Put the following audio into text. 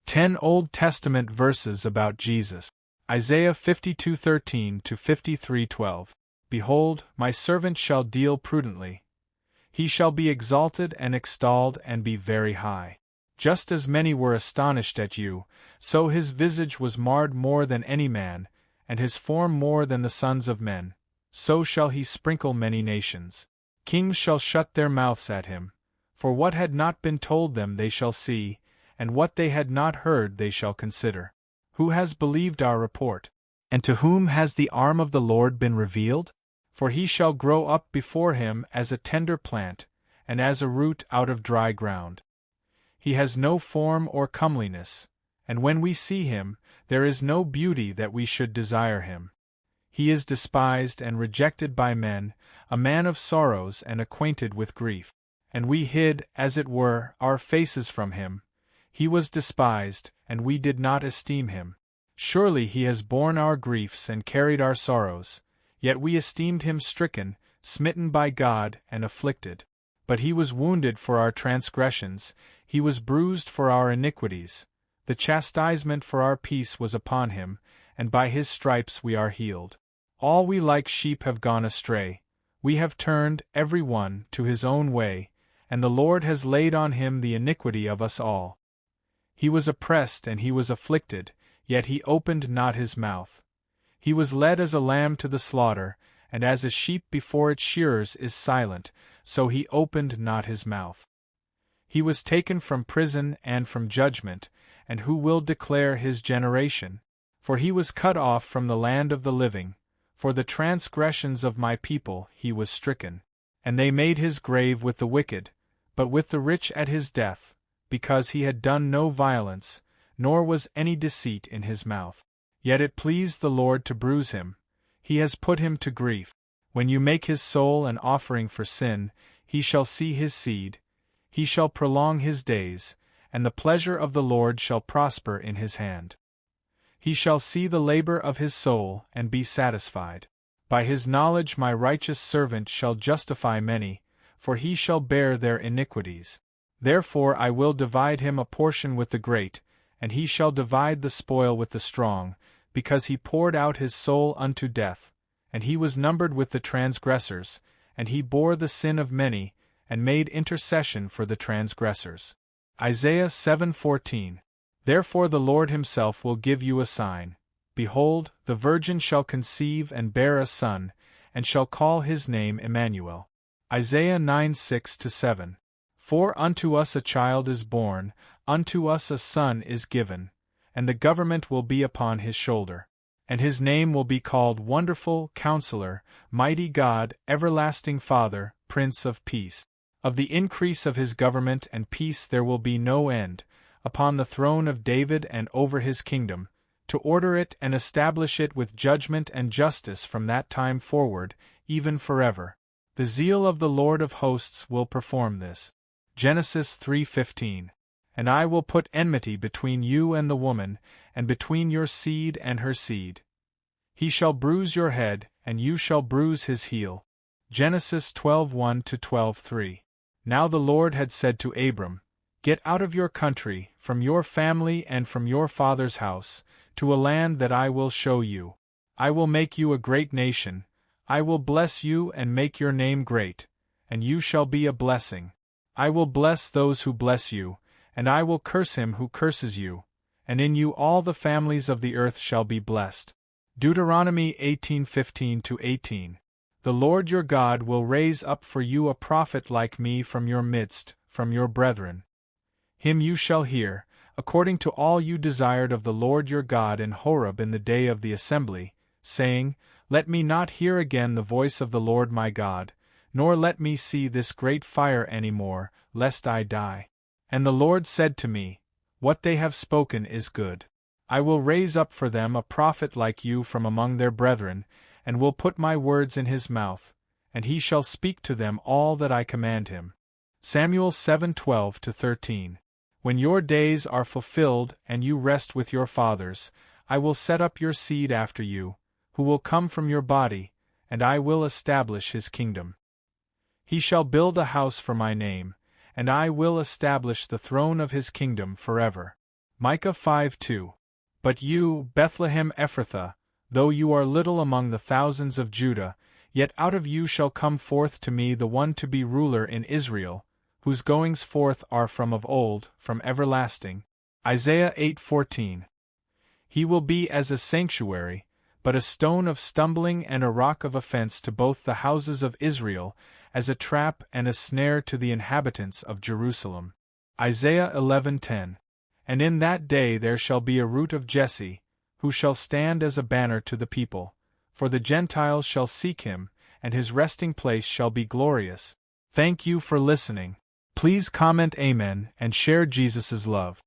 10 Old Testament verses about Jesus. Isaiah 52:13 to 53:12. Behold, my servant shall deal prudently. He shall be exalted and extolled and be very high. Just as many were astonished at you, so his visage was marred more than any man, and his form more than the sons of men. So shall he sprinkle many nations. Kings shall shut their mouths at him. For what had not been told them they shall see, and what they had not heard they shall consider. Who has believed our report? And to whom has the arm of the Lord been revealed? For he shall grow up before him as a tender plant, and as a root out of dry ground. He has no form or comeliness, and when we see him, there is no beauty that we should desire him. He is despised and rejected by men, a man of sorrows and acquainted with grief. And we hid, as it were, our faces from him. He was despised, and we did not esteem him. Surely he has borne our griefs and carried our sorrows, yet we esteemed him stricken, smitten by God, and afflicted. But he was wounded for our transgressions, he was bruised for our iniquities. The chastisement for our peace was upon him, and by his stripes we are healed. All we like sheep have gone astray. We have turned, every one, to his own way, and the Lord has laid on him the iniquity of us all. He was oppressed and he was afflicted, yet he opened not his mouth. He was led as a lamb to the slaughter, and as a sheep before its shearers is silent, so he opened not his mouth. He was taken from prison and from judgment, and who will declare his generation? For he was cut off from the land of the living. For the transgressions of my people he was stricken. And they made his grave with the wicked, but with the rich at his death, because he had done no violence, nor was any deceit in his mouth. Yet it pleased the Lord to bruise him. He has put him to grief. When you make his soul an offering for sin, he shall see his seed. He shall prolong his days, and the pleasure of the Lord shall prosper in his hand. He shall see the labor of his soul, and be satisfied. By his knowledge my righteous servant shall justify many, for he shall bear their iniquities. Therefore I will divide him a portion with the great, and he shall divide the spoil with the strong, because he poured out his soul unto death, and he was numbered with the transgressors, and he bore the sin of many, and made intercession for the transgressors. Isaiah 7:14. Therefore the Lord himself will give you a sign. Behold, the virgin shall conceive and bear a son, and shall call his name Immanuel. Isaiah 9:6-7. For unto us a child is born, unto us a son is given, and the government will be upon his shoulder. And his name will be called Wonderful, Counselor, Mighty God, Everlasting Father, Prince of Peace. Of the increase of his government and peace there will be no end, upon the throne of David and over his kingdom, to order it and establish it with judgment and justice from that time forward, even forever. The zeal of the Lord of hosts will perform this. Genesis 3:15. And I will put enmity between you and the woman, and between your seed and her seed. He shall bruise your head, and you shall bruise his heel. Genesis 12:1-12:3. Now the Lord had said to Abram, Get out of your country, from your family and from your father's house, to a land that I will show you. I will make you a great nation, I will bless you and make your name great, and you shall be a blessing. I will bless those who bless you, and I will curse him who curses you, and in you all the families of the earth shall be blessed. Deuteronomy 18:15-18. The Lord your God will raise up for you a prophet like me from your midst, from your brethren. Him you shall hear, according to all you desired of the Lord your God in Horeb in the day of the assembly, saying, Let me not hear again the voice of the Lord my God, nor let me see this great fire any more, lest I die. And the Lord said to me, What they have spoken is good. I will raise up for them a prophet like you from among their brethren, and will put my words in his mouth, and he shall speak to them all that I command him. Samuel 7:12-13. When your days are fulfilled and you rest with your fathers, I will set up your seed after you, who will come from your body, and I will establish his kingdom. He shall build a house for my name, and I will establish the throne of his kingdom forever. Micah 5:2. But you, Bethlehem Ephrathah, though you are little among the thousands of Judah, yet out of you shall come forth to me the one to be ruler in Israel, whose goings forth are from of old, from everlasting. Isaiah 8:14. He will be as a sanctuary, but a stone of stumbling and a rock of offense to both the houses of Israel, as a trap and a snare to the inhabitants of Jerusalem. Isaiah 11:10. And in that day there shall be a root of Jesse, who shall stand as a banner to the people, for the Gentiles shall seek him, and his resting place shall be glorious. Thank you for listening. Please comment Amen and share Jesus' love.